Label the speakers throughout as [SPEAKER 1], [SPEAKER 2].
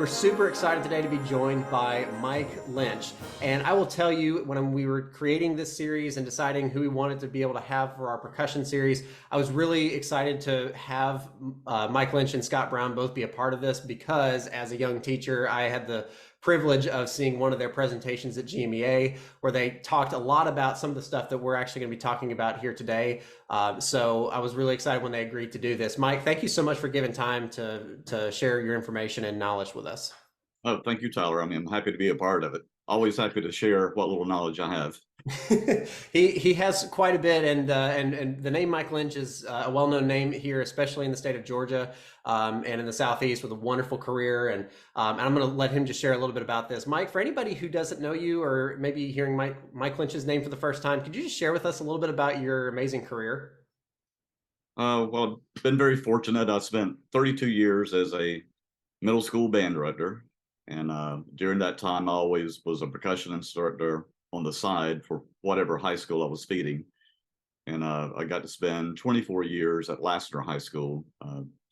[SPEAKER 1] we're super excited today to be joined by Mike Lynch. And I will tell you, when we were creating this series and deciding who we wanted to be able to have for our percussion series, I was really excited to have Mike Lynch and Scott Brown both be a part of this because as a young teacher, I had the privilege of seeing one of their presentations at GMEA where they talked a lot about some of the stuff that we're actually going to be talking about here today. So I was really excited when they agreed to do this. Mike, thank you so much for giving time to share your information and knowledge with us.
[SPEAKER 2] Oh, thank you, Tyler. I mean, I'm happy to be a part of it. Always happy to share what little knowledge I have.
[SPEAKER 1] He has quite a bit, and the name Mike Lynch is a well-known name here, especially in the state of Georgia and in the Southeast, with a wonderful career. And I'm going to let him just share a little bit about this. Mike, for anybody who doesn't know you or maybe hearing Mike Lynch's name for the first time, could you just share with us a little bit about your amazing career?
[SPEAKER 2] Well, I've been very fortunate. I spent 32 years as a middle school band director, and during that time, I always was a percussion instructor on the side for whatever high school I was feeding. And I got to spend 24 years at Lassiter High School,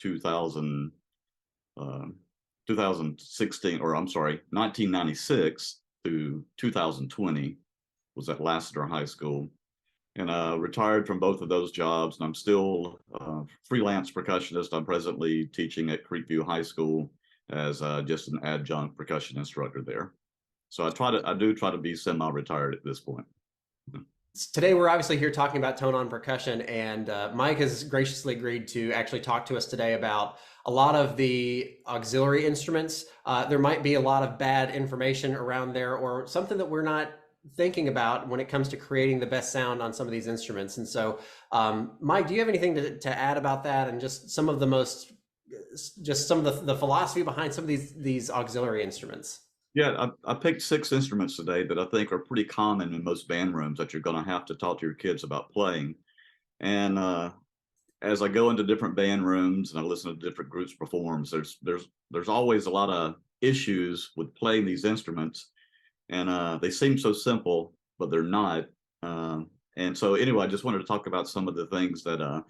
[SPEAKER 2] 2016, or I'm sorry, 1996 to 2020 was at Lassiter High School. And retired from both of those jobs, and I'm still a freelance percussionist. I'm presently teaching at Creekview High School as just an adjunct percussion instructor there. So I do try to be semi-retired at this point.
[SPEAKER 1] Today, we're obviously here talking about tone-on percussion, and Mike has graciously agreed to actually talk to us today about a lot of the auxiliary instruments. There might be a lot of bad information around there or something that we're not thinking about when it comes to creating the best sound on some of these instruments. And so, Mike, do you have anything to add about that and just some of the philosophy behind some of these auxiliary instruments?
[SPEAKER 2] Yeah, I picked 6 instruments today that I think are pretty common in most band rooms that you're going to have to talk to your kids about playing. And as I go into different band rooms and I listen to different groups perform, there's always a lot of issues with playing these instruments, and they seem so simple, but they're not. And so anyway, I just wanted to talk about some of the things that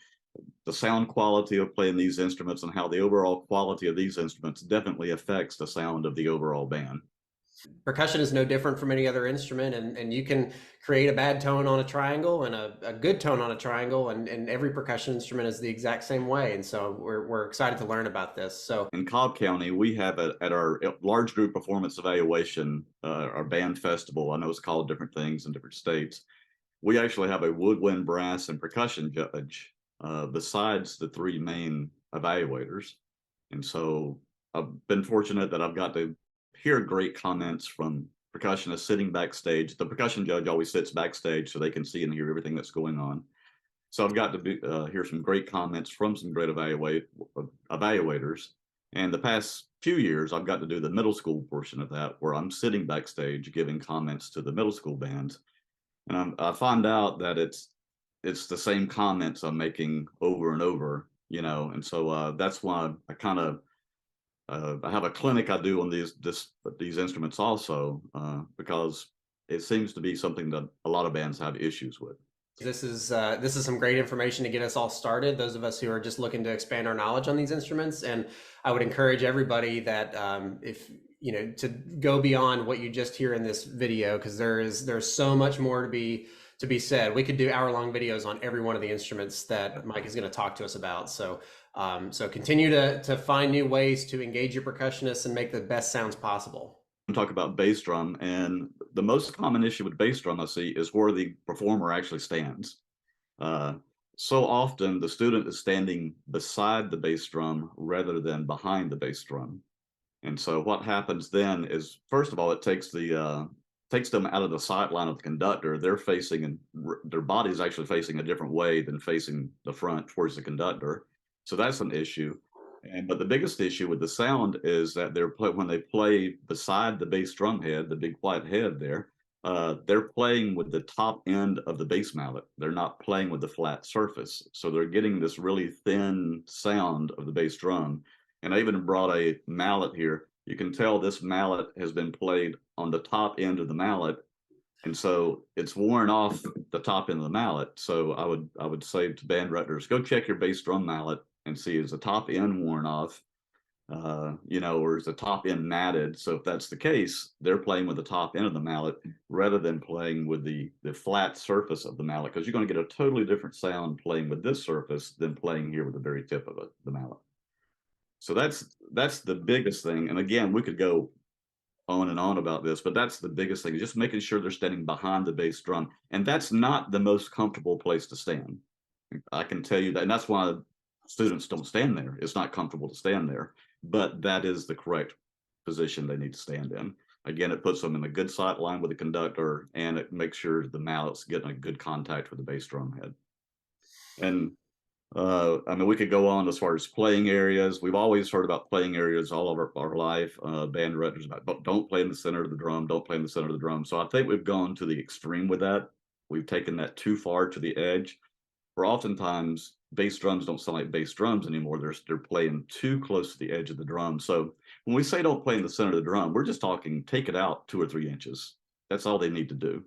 [SPEAKER 2] the sound quality of playing these instruments and how the overall quality of these instruments definitely affects the sound of the overall band.
[SPEAKER 1] Percussion is no different from any other instrument, and you can create a bad tone on a triangle and a good tone on a triangle, and every percussion instrument is the exact same way. And so we're excited to learn about this. So
[SPEAKER 2] in Cobb County, we have at our large group performance evaluation, our band festival, I know it's called different things in different states, we actually have a woodwind, brass, and percussion judge besides the 3 main evaluators. And so I've been fortunate that I've got to hear great comments from percussionists sitting backstage. The percussion judge always sits backstage so they can see and hear everything that's going on. So I've got to hear some great comments from some great evaluators. And the past few years, I've got to do the middle school portion of that, where I'm sitting backstage giving comments to the middle school bands. And I find out that it's the same comments I'm making over and over, and so that's why I kind of I have a clinic I do on these instruments also, because it seems to be something that a lot of bands have issues with.
[SPEAKER 1] this is some great information to get us all started, those of us who are just looking to expand our knowledge on these instruments. And I would encourage everybody that if to go beyond what you just hear in this video, because there's so much more to be said. We could do hour-long videos on every one of the instruments that Mike is going to talk to us about. So continue to find new ways to engage your percussionists and make the best sounds possible.
[SPEAKER 2] Talk about bass drum, and the most common issue with bass drum I see is where the performer actually stands. So often the student is standing beside the bass drum rather than behind the bass drum. And so what happens then is, first of all, it takes them out of the sight line of the conductor. They're facing, and their body's actually facing a different way than facing the front towards the conductor. So that's an issue. But the biggest issue with the sound is that when they play beside the bass drum head, the big white head there, they're playing with the top end of the bass mallet. They're not playing with the flat surface. So they're getting this really thin sound of the bass drum. And I even brought a mallet here. You can tell this mallet has been played on the top end of the mallet. And so it's worn off the top end of the mallet. So I would say to band directors, go check your bass drum mallet and see, is the top end worn off? you know, or is the top end matted? So if that's the case, they're playing with the top end of the mallet rather than playing with the flat surface of the mallet, because you're going to get a totally different sound playing with this surface than playing here with the very tip of the mallet. So that's the biggest thing. And again, we could go on and on about this, but that's the biggest thing, just making sure they're standing behind the bass drum. And that's not the most comfortable place to stand. I can tell you that, and that's why students don't stand there. It's not comfortable to stand there, but that is the correct position they need to stand in. Again, it puts them in a good sight line with the conductor, and it makes sure the mallet's getting a good contact with the bass drum head. And I mean, we could go on as far as playing areas. We've always heard about playing areas all of our life. Band directors about, but don't play in the center of the drum. Don't play in the center of the drum. So I think we've gone to the extreme with that. We've taken that too far to the edge. Where oftentimes bass drums don't sound like bass drums anymore. They're playing too close to the edge of the drum. So when we say don't play in the center of the drum, we're just talking take it out 2 or 3 inches. That's all they need to do.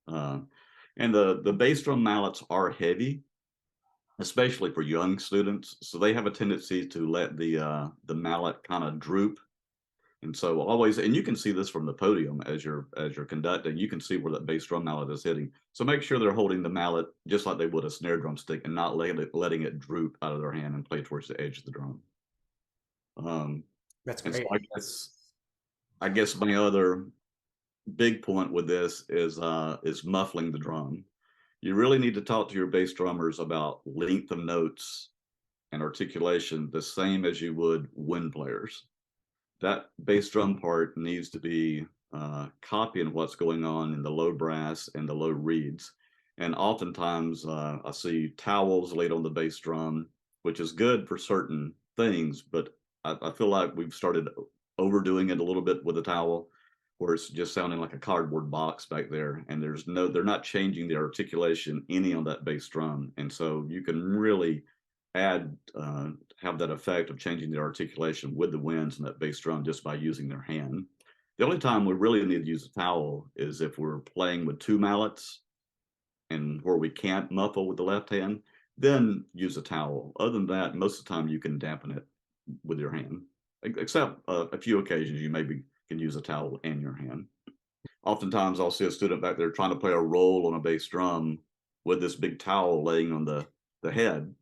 [SPEAKER 2] And the bass drum mallets are heavy, especially for young students. So they have a tendency to let the mallet kind of droop. And so always, and you can see this from the podium as you're conducting, you can see where that bass drum mallet is hitting. So make sure they're holding the mallet just like they would a snare drum stick and not letting it droop out of their hand and play towards the edge of the drum.
[SPEAKER 1] That's
[SPEAKER 2] And so
[SPEAKER 1] great.
[SPEAKER 2] I guess my other big point with this is muffling the drum. You really need to talk to your bass drummers about length of notes and articulation the same as you would wind players. That bass drum part needs to be copying what's going on in the low brass and the low reeds. And oftentimes I see towels laid on the bass drum, which is good for certain things, but I feel like we've started overdoing it a little bit with a towel, where it's just sounding like a cardboard box back there, and they're not changing the articulation any on that bass drum. And so you can really add have that effect of changing the articulation with the winds in that bass drum just by using their hand. The only time we really need to use a towel is if we're playing with 2 mallets and where we can't muffle with the left hand, then use a towel. Other than that, most of the time you can dampen it with your hand, except a few occasions you maybe can use a towel in your hand. Oftentimes I'll see a student back there trying to play a roll on a bass drum with this big towel laying on the head.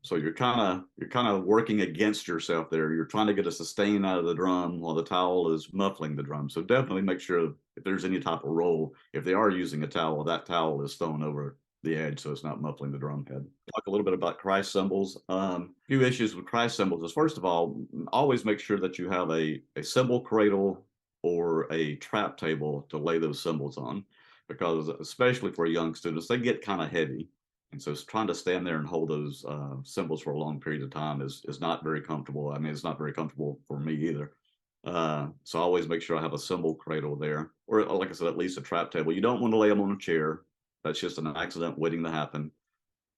[SPEAKER 2] So you're kind of working against yourself there. You're trying to get a sustain out of the drum while the towel is muffling the drum. So definitely make sure if there's any type of roll, if they are using a towel, that towel is thrown over the edge so it's not muffling the drum head. Talk a little bit about cry cymbals. A few issues with cry cymbals is, first of all, always make sure that you have a cymbal cradle or a trap table to lay those cymbals on, because especially for young students, they get kind of heavy. And so trying to stand there and hold those cymbals for a long period of time is not very comfortable. I mean, it's not very comfortable for me either. So I always make sure I have a cymbal cradle there, or like I said, at least a trap table. You don't want to lay them on a chair. That's just an accident waiting to happen.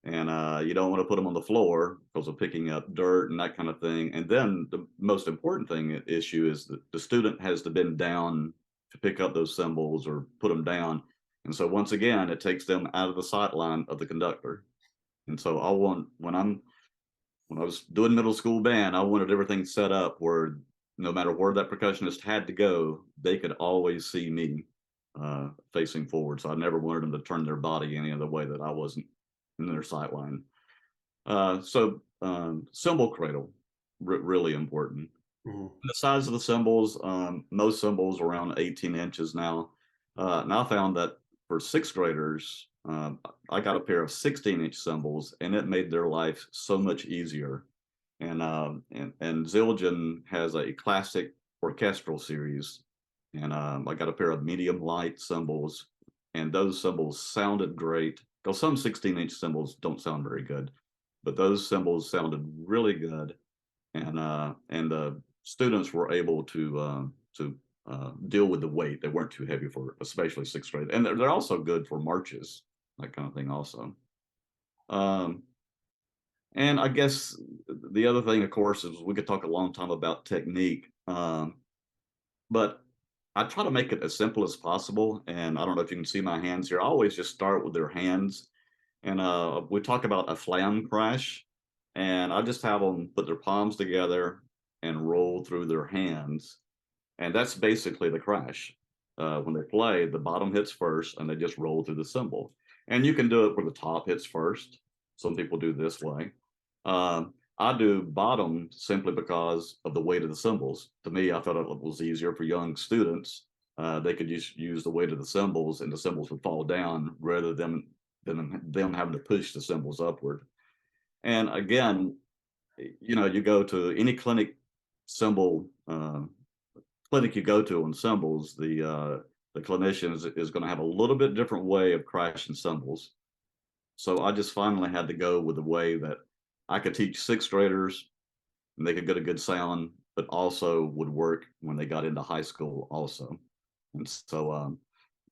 [SPEAKER 2] And you don't want to put them on the floor because of picking up dirt and that kind of thing. And then the most important issue is that the student has to bend down to pick up those cymbals or put them down. And so once again, it takes them out of the sight line of the conductor. And so when I was doing middle school band, I wanted everything set up where no matter where that percussionist had to go, they could always see me facing forward. So I never wanted them to turn their body any other way that I wasn't in their sight line. Cymbal cradle, really important.
[SPEAKER 1] Mm-hmm.
[SPEAKER 2] The size of the cymbals, most cymbals around 18 inches now. And I found that for 6th graders, I got a pair of 16-inch cymbals, and it made their life so much easier. And Zildjian has a classic orchestral series, and I got a pair of medium light cymbals, and those cymbals sounded great. Because some 16-inch cymbals don't sound very good, but those cymbals sounded really good, and the students were able to deal with the weight. They weren't too heavy for especially 6th grade, and they're also good for marches, that kind of thing also. And I guess the other thing, of course, is we could talk a long time about technique, but I try to make it as simple as possible. And I don't know if you can see my hands here. I always just start with their hands, and we talk about a flam crash, and I just have them put their palms together and roll through their hands. And that's basically the crash. When they play, the bottom hits first and they just roll through the cymbal. And you can do it where the top hits first. Some people do this way. I do bottom simply because of the weight of the cymbals. To me, I thought it was easier for young students. They could just use the weight of the cymbals and the cymbals would fall down rather than them having to push the cymbals upward. And again, you go to any cymbal clinic you go to on cymbals, the clinician is going to have a little bit different way of crashing cymbals. So I just finally had to go with the way that I could teach sixth graders and they could get a good sound, but also would work when they got into high school also. And so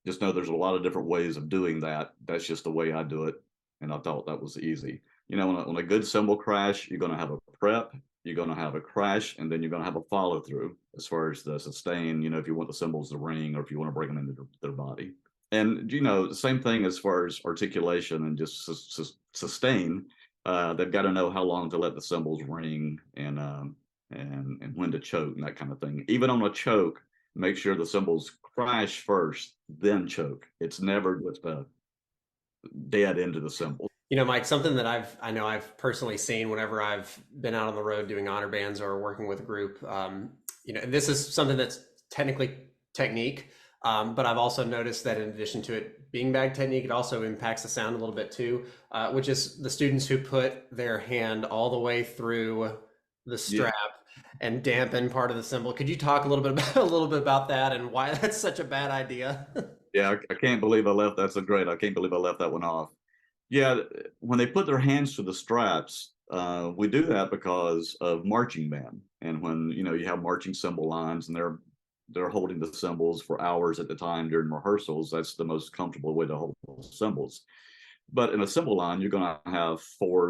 [SPEAKER 2] just know there's a lot of different ways of doing that. That's just the way I do it. And I thought that was easy. On a good cymbal crash, you're going to have a prep, you're going to have a crash, and then you're going to have a follow through as far as the sustain, if you want the cymbals to ring or if you want to bring them into their body. And, the same thing as far as articulation and just sustain. They've got to know how long to let the cymbals ring and when to choke and that kind of thing. Even on a choke, make sure the cymbals crash first, then choke. It's never just dead into the cymbal.
[SPEAKER 1] Mike, something that I've personally seen whenever I've been out on the road doing honor bands or working with a group, and this is something that's technically technique, but I've also noticed that in addition to it being bag technique, it also impacts the sound a little bit too, which is the students who put their hand all the way through the strap and dampen part of the cymbal. Could you talk a little bit about that and why that's such a bad idea?
[SPEAKER 2] Yeah, I can't believe I left. That's I can't believe I left that one off. Yeah, when they put their hands to the straps, we do that because of marching band. And when you have marching cymbal lines and they're holding the cymbals for hours at a time during rehearsals, that's the most comfortable way to hold cymbals. But in a cymbal line, you're going to have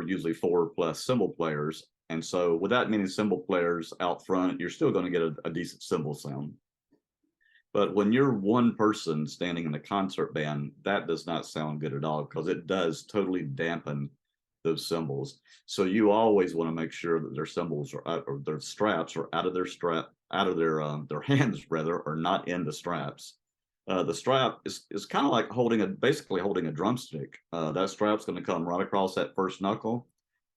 [SPEAKER 2] usually four plus cymbal players. And so with that many cymbal players out front, you're still going to get a decent cymbal sound. But when you're one person standing in a concert band, that does not sound good at all because it does totally dampen those cymbals. So you always want to make sure that their cymbals are out, or their straps are out of their hands rather, or not in the straps. The strap is kind of like basically holding a drumstick. That strap's going to come right across that first knuckle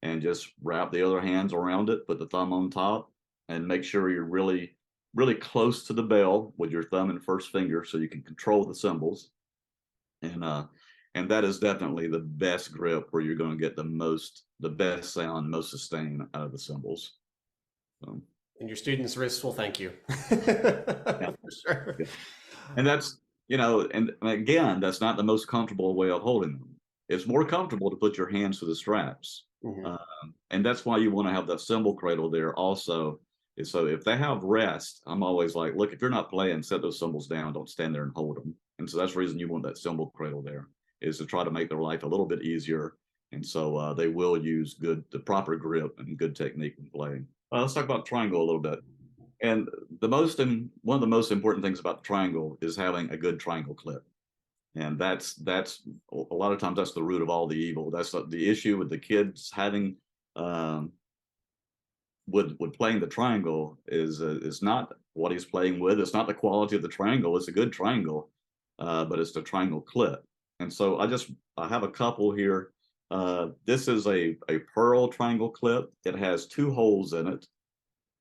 [SPEAKER 2] and just wrap the other hands around it, put the thumb on top, and make sure you're really close to the bell with your thumb and first finger so you can control the cymbals. And that is definitely the best grip where you're going to get the best sound, most sustain out of the cymbals.
[SPEAKER 1] And your students' wrists will thank you.
[SPEAKER 2] Yeah.
[SPEAKER 1] For sure.
[SPEAKER 2] Yeah. And that's, and again, that's not the most comfortable way of holding them. It's more comfortable to put your hands to the straps. Mm-hmm. And that's why you want to have the cymbal cradle there also. So if they have rest, I'm always like, look, if you're not playing, set those cymbals down. Don't stand there and hold them. And so that's the reason you want that cymbal cradle there, is to try to make their life a little bit easier. And so they will use the proper grip and good technique when playing. Let's talk about triangle a little bit. And one of the most important things about the triangle is having a good triangle clip. And that's a lot of times that's the root of all the evil. That's the issue with the kids having with playing the triangle is not what he's playing with. It's not the quality of the triangle. It's a good triangle, but it's the triangle clip. And so I have a couple here. This is a pearl triangle clip. It has 2 holes in it,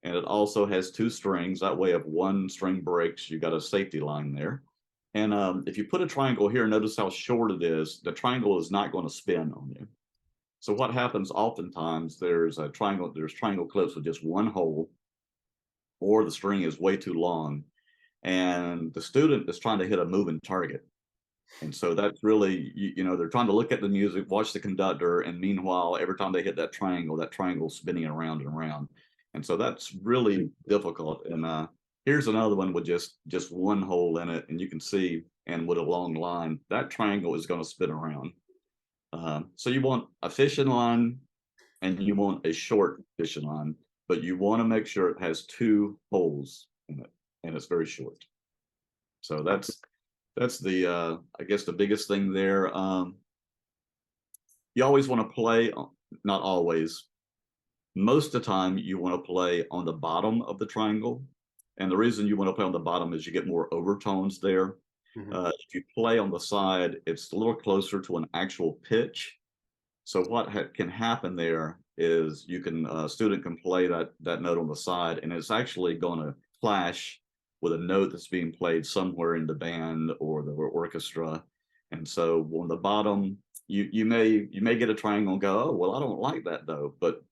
[SPEAKER 2] and it also has 2 strings. That way, if one string breaks, you got a safety line there. And if you put a triangle here, notice how short it is. The triangle is not going to spin on you. So what happens oftentimes, there's triangle clips with just 1 hole, or the string is way too long, and the student is trying to hit a moving target. And so that's really, they're trying to look at the music, watch the conductor, and meanwhile, every time they hit that triangle spinning around and around. And so that's really difficult. And here's another one with just 1 hole in it, and you can see, and with a long line, that triangle is going to spin around. So you want a fishing line and you want a short fishing line, but you want to make sure it has 2 holes in it and it's very short. So that's the I guess the biggest thing there. You always want to play, not always, Most of the time you want to play on the bottom of the triangle. And the reason you want to play on the bottom is you get more overtones there.
[SPEAKER 1] Hmm.
[SPEAKER 2] If you play on the side, it's a little closer to an actual pitch. So what can happen there is you can student can play that note on the side, and it's actually going to clash with a note that's being played somewhere in the band or the orchestra. And so on the bottom, you may get a triangle and go, oh well, I don't like that though. But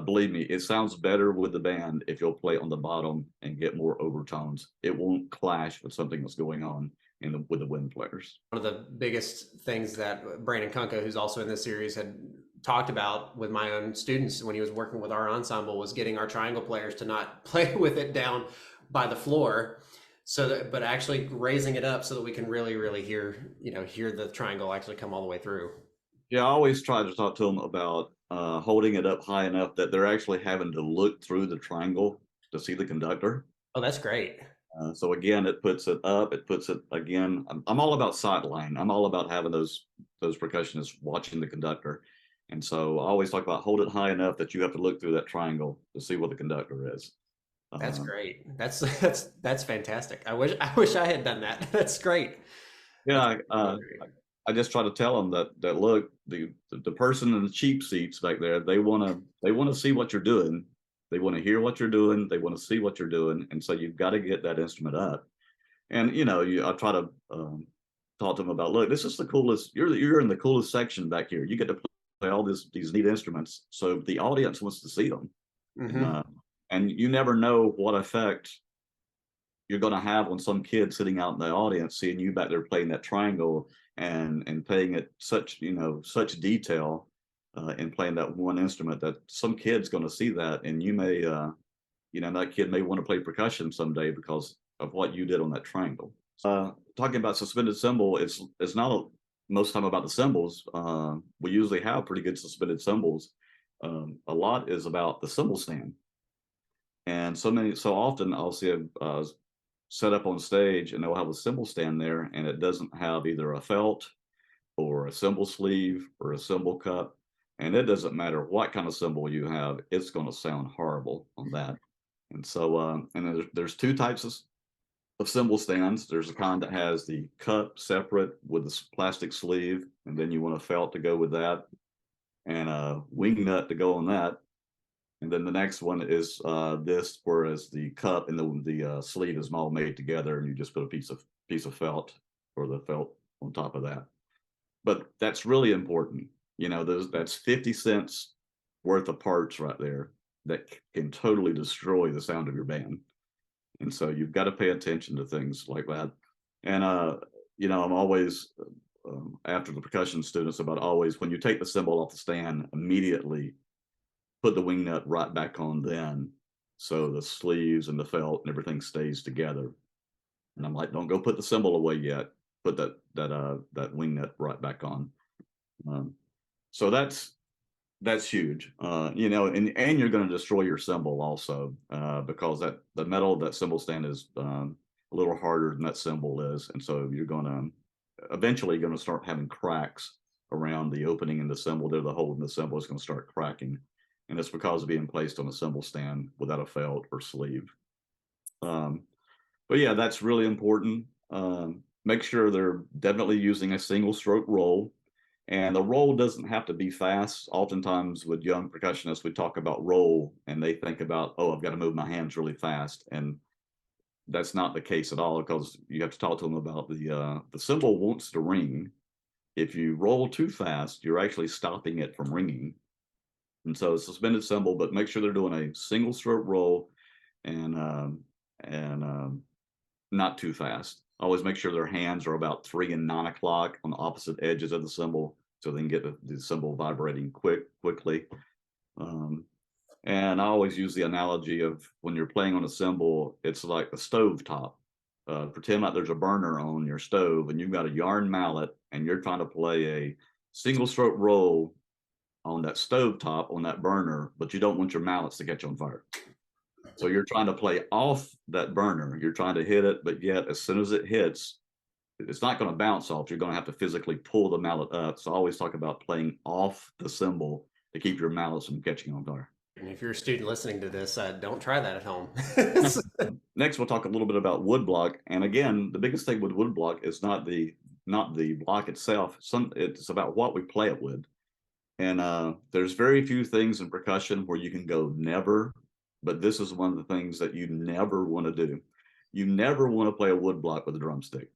[SPEAKER 2] believe me, it sounds better with the band if you'll play on the bottom and get more overtones. It won't clash with something that's going on with the wind players.
[SPEAKER 1] One of the biggest things that Brandon Kunka, who's also in this series, had talked about with my own students when he was working with our ensemble was getting our triangle players to not play with it down by the floor, so that, but actually raising it up so that we can really hear, hear the triangle actually come all the way through.
[SPEAKER 2] Yeah, I always try to talk to them about holding it up high enough that they're actually having to look through the triangle to see the conductor.
[SPEAKER 1] Oh, that's great.
[SPEAKER 2] So again, it puts it up. It puts it again. I'm all about sideline. I'm all about having those percussionists watching the conductor, and so I always talk about hold it high enough that you have to look through that triangle to see what the conductor is.
[SPEAKER 1] That's great. That's fantastic. I wish I had done that. That's great.
[SPEAKER 2] Yeah,
[SPEAKER 1] Really great.
[SPEAKER 2] I just try to tell them that look, the person in the cheap seats back there, they wanna see what you're doing. They want to hear what you're doing. They want to see what you're doing, and so you've got to get that instrument up. And I try to talk to them about, look, this is the coolest. You're in the coolest section back here. You get to play all these neat instruments, so the audience wants to see them. And
[SPEAKER 1] Hmm.
[SPEAKER 2] and you never know what effect you're going to have on some kid sitting out in the audience seeing you back there playing that triangle and playing it such detail in playing that one instrument, that some kid's going to see that, and you may that kid may want to play percussion someday because of what you did on that triangle. Talking about suspended cymbal, it's not most time about the cymbals. We usually have pretty good suspended cymbals. A lot is about the cymbal stand, and so often I'll see a set up on stage and they'll have a cymbal stand there, and it doesn't have either a felt or a cymbal sleeve or a cymbal cup. And it doesn't matter what kind of cymbal you have, it's going to sound horrible on that. And so, and then there's two types of cymbal stands. There's a kind that has the cup separate with the plastic sleeve, and then you want a felt to go with that, and a wing nut to go on that. And then the next one is this, whereas the cup and the sleeve is all made together, and you just put a piece of felt or the felt on top of that. But that's really important. That's 50 cents worth of parts right there that can totally destroy the sound of your band. And so you've got to pay attention to things like that. And I'm always after the percussion students about always, when you take the cymbal off the stand, immediately put the wing nut right back on then, so the sleeves and the felt and everything stays together. And I'm like, don't go put the cymbal away yet. Put that wing nut right back on. Um, so that's huge. And you're going to destroy your cymbal also, because the metal of that cymbal stand is a little harder than that cymbal is, and so you're going to eventually going to start having cracks around the opening in the cymbal. There, the hole in the cymbal is going to start cracking, and it's because of being placed on a cymbal stand without a felt or sleeve. But yeah, that's really important. Make sure they're definitely using a single stroke roll. And the roll doesn't have to be fast. Oftentimes with young percussionists, we talk about roll and they think about, oh, I've got to move my hands really fast. And that's not the case at all, because you have to talk to them about the cymbal wants to ring. If you roll too fast, you're actually stopping it from ringing. And so suspended cymbal, but make sure they're doing a single stroke roll and not too fast. Always make sure their hands are about 3 and 9 o'clock on the opposite edges of the cymbal, so they can get the cymbal vibrating quickly. And I always use the analogy of when you're playing on a cymbal, it's like a stove top. Pretend like there's a burner on your stove and you've got a yarn mallet and you're trying to play a single stroke roll on that stove top on that burner, but you don't want your mallets to catch on fire. So you're trying to play off that burner. You're trying to hit it, but yet as soon as it hits, it's not going to bounce off. You're going to have to physically pull the mallet up. So I always talk about playing off the cymbal to keep your mallets from catching on fire.
[SPEAKER 1] And if you're a student listening to this, don't try that at home.
[SPEAKER 2] Next, we'll talk a little bit about woodblock. And again, the biggest thing with woodblock is not the block itself. It's about what we play it with. And there's very few things in percussion where you can go never, but this is one of the things that you never want to do. You never want to play a woodblock with a drumstick.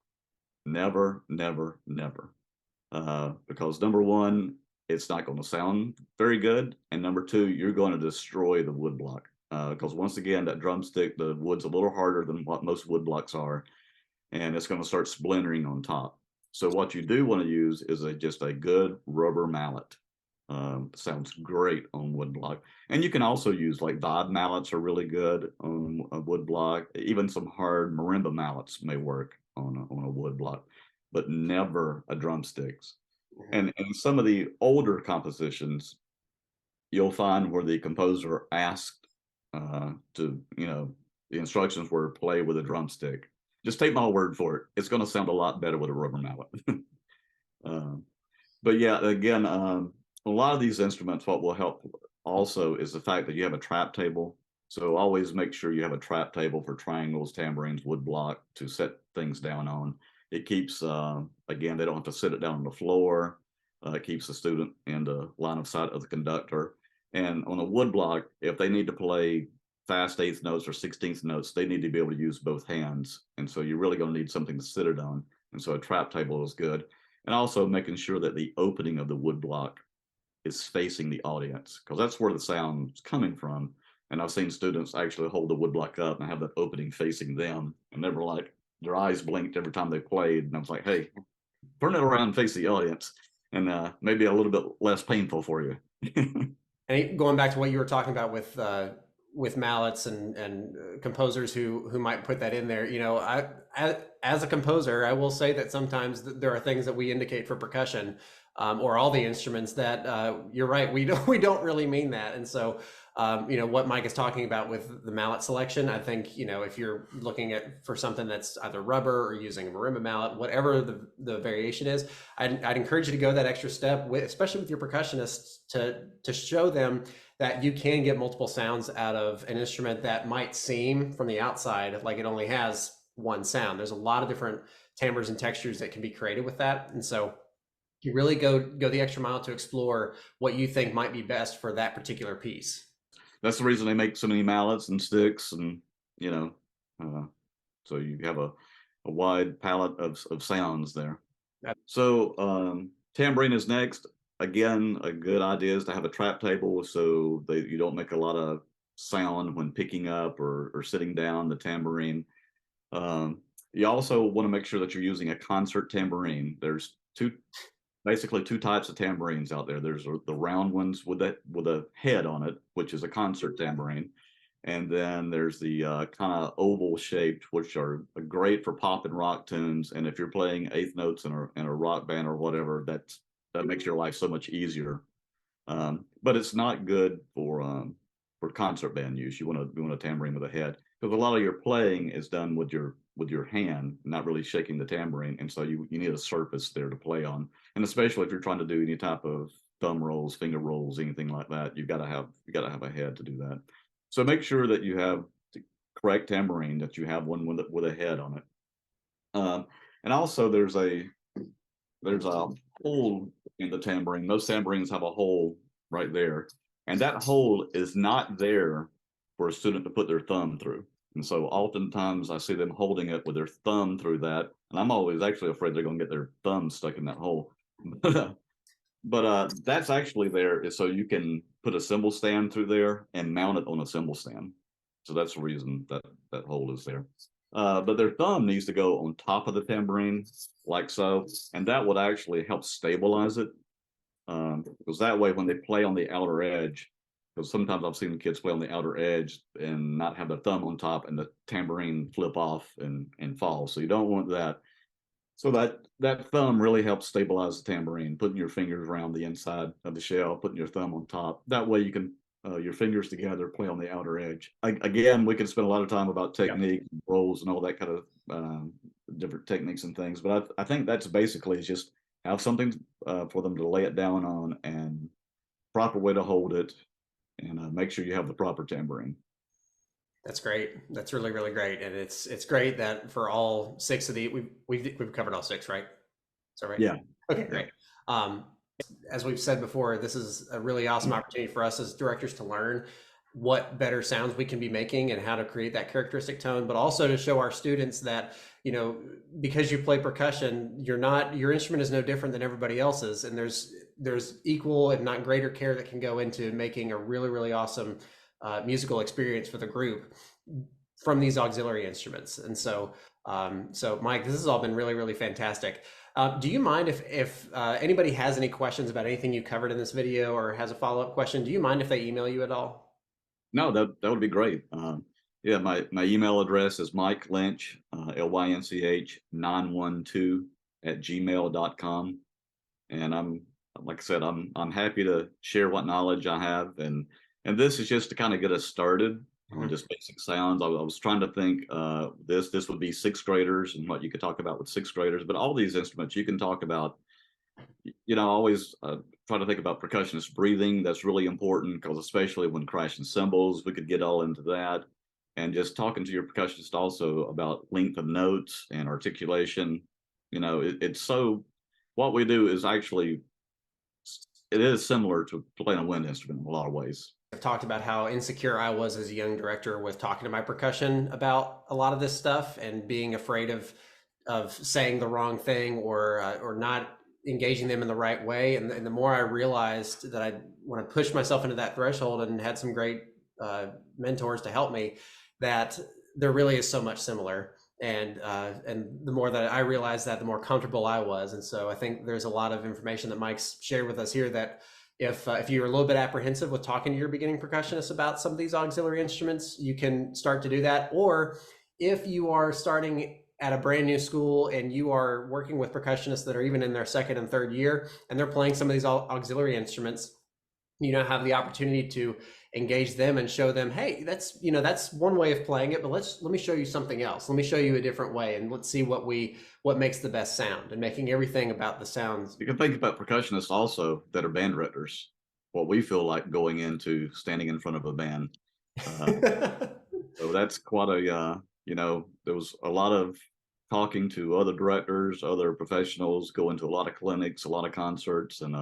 [SPEAKER 2] Never, never, never. Because number one, it's not going to sound very good. And number two, you're going to destroy the woodblock. Because once again, that drumstick, the wood's a little harder than what most woodblocks are, and it's going to start splintering on top. So what you do want to use is just a good rubber mallet. Sounds great on woodblock. And you can also use like vibe mallets are really good on a woodblock. Even some hard marimba mallets may work on a woodblock, but never a drumsticks. And in some of the older compositions, you'll find where the composer asked to, the instructions were play with a drumstick. Just take my word for it. It's going to sound a lot better with a rubber mallet. But yeah, again, a lot of these instruments, what will help also is the fact that you have a trap table. So always make sure you have a trap table for triangles, tambourines, woodblock to set things down on. It keeps, again, they don't have to sit it down on the floor. It keeps the student in the line of sight of the conductor. And on a woodblock, if they need to play fast eighth notes or 16th notes, they need to be able to use both hands. And so you're really going to need something to sit it on. And so a trap table is good. And also making sure that the opening of the woodblock is facing the audience, because that's where the sound's coming from. And I've seen students actually hold the woodblock up and have that opening facing them. And they were like, their eyes blinked every time they played. And I was like, hey, turn it around and face the audience. And maybe a little bit less painful for you.
[SPEAKER 1] And going back to what you were talking about with mallets and composers who might put that in there, as a composer, I will say that sometimes there are things that we indicate for percussion, or all the instruments that you're right, we don't really mean that. And so what Mike is talking about with the mallet selection, I think, if you're looking at for something that's either rubber or using a marimba mallet, whatever the variation is, I'd encourage you to go that extra step, especially with your percussionists, to show them that you can get multiple sounds out of an instrument that might seem from the outside like it only has one sound. There's a lot of different timbres and textures that can be created with that. And so you really go the extra mile to explore what you think might be best for that particular piece.
[SPEAKER 2] That's the reason they make so many mallets and sticks, and so you have a wide palette of sounds there. So tambourine is next. Again, a good idea is to have a trap table so that you don't make a lot of sound when picking up or sitting down the tambourine. You also want to make sure that you're using a concert tambourine. There's basically two types of tambourines out there. There's the round ones with a head on it, which is a concert tambourine. And then there's the kind of oval shaped, which are great for pop and rock tunes. And if you're playing eighth notes in a rock band or whatever, that makes your life so much easier. But it's not good for concert band use. You want a tambourine with a head, because a lot of your playing is done with your hand, not really shaking the tambourine, and so you need a surface there to play on. And especially if you're trying to do any type of thumb rolls, finger rolls, anything like that, you've got to have a head to do that. So make sure that you have the correct tambourine, that you have one with a head on it. And also there's a hole in the tambourine. Most tambourines have a hole right there, and that hole is not there for a student to put their thumb through. And so oftentimes I see them holding it with their thumb through that, and I'm always actually afraid they're going to get their thumb stuck in that hole. But that's actually there is so you can put a cymbal stand through there and mount it on a cymbal stand. So that's the reason that hole is there. But their thumb needs to go on top of the tambourine, like so, and that would actually help stabilize it. Because that way, when they play on the outer edge, because sometimes I've seen the kids play on the outer edge and not have the thumb on top and the tambourine flip off and fall. So you don't want that. So that thumb really helps stabilize the tambourine, putting your fingers around the inside of the shell, putting your thumb on top. That way you can your fingers together, play on the outer edge. Again, we can spend a lot of time about technique, rolls, and all that kind of different techniques and things. But I think that's basically just have something for them to lay it down on, and proper way to hold it, and make sure you have the proper timbering.
[SPEAKER 1] That's great. That's really, really great. And it's great that for all 6 of the we've covered all 6, right? Is that right?
[SPEAKER 2] Yeah.
[SPEAKER 1] Okay, great. As we've said before, this is a really awesome opportunity for us as directors to learn what better sounds we can be making and how to create that characteristic tone, but also to show our students that, you know, because you play percussion, your instrument is no different than everybody else's, and there's equal if not greater care that can go into making a really, really awesome musical experience for the group from these auxiliary instruments. And so Mike, this has all been really, really fantastic. Do you mind if anybody has any questions about anything you covered in this video or has a follow-up question, do you mind if they email you at all?
[SPEAKER 2] No, that would be great. Yeah, my email address is Mike Lynch, Lynch 912 at gmail.com. And like I said, I'm happy to share what knowledge I have, and this is just to kind of get us started on just basic sounds. I was trying to think this would be 6th graders and what you could talk about with 6th graders, but all these instruments you can talk about. You know, I always try to think about percussionist breathing. That's really important, because especially when crashing cymbals, we could get all into that. And just talking to your percussionist also about length of notes and articulation. You know, it's so, what we do is actually, it is similar to playing a wind instrument in a lot of ways.
[SPEAKER 1] I've talked about how insecure I was as a young director with talking to my percussion about a lot of this stuff and being afraid of saying the wrong thing or not engaging them in the right way. And the more I realized that when I pushed myself into that threshold and had some great mentors to help me, that there really is so much similar. And the more that I realized that, the more comfortable I was. And so I think there's a lot of information that Mike's shared with us here that if you're a little bit apprehensive with talking to your beginning percussionists about some of these auxiliary instruments, you can start to do that. Or if you are starting at a brand new school and you are working with percussionists that are even in their 2nd and 3rd year, and they're playing some of these auxiliary instruments, you know, have the opportunity to engage them and show them, hey, that's one way of playing it, but let me show you something else. Let me show you a different way, and let's see what makes the best sound, and making everything about the sounds.
[SPEAKER 2] You can think about percussionists also that are band directors, what we feel like going into standing in front of a band. So that's quite a, you know, there was a lot of talking to other directors, other professionals, going to a lot of clinics, a lot of concerts, and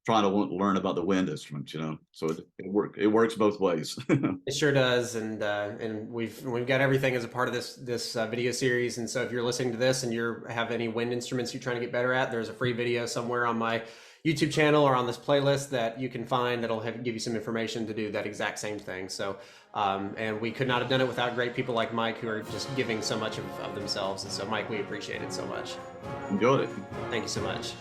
[SPEAKER 2] trying to learn about the wind instruments, you know. So it works both ways.
[SPEAKER 1] It sure does, and we've got everything as a part of this video series. And so if you're listening to this and you have any wind instruments you're trying to get better at, there's a free video somewhere on my YouTube channel or on this playlist that you can find that'll give you some information to do that exact same thing. So and we could not have done it without great people like Mike, who are just giving so much of themselves. And so Mike, we appreciate it so much.
[SPEAKER 2] Enjoyed it.
[SPEAKER 1] Thank you so much.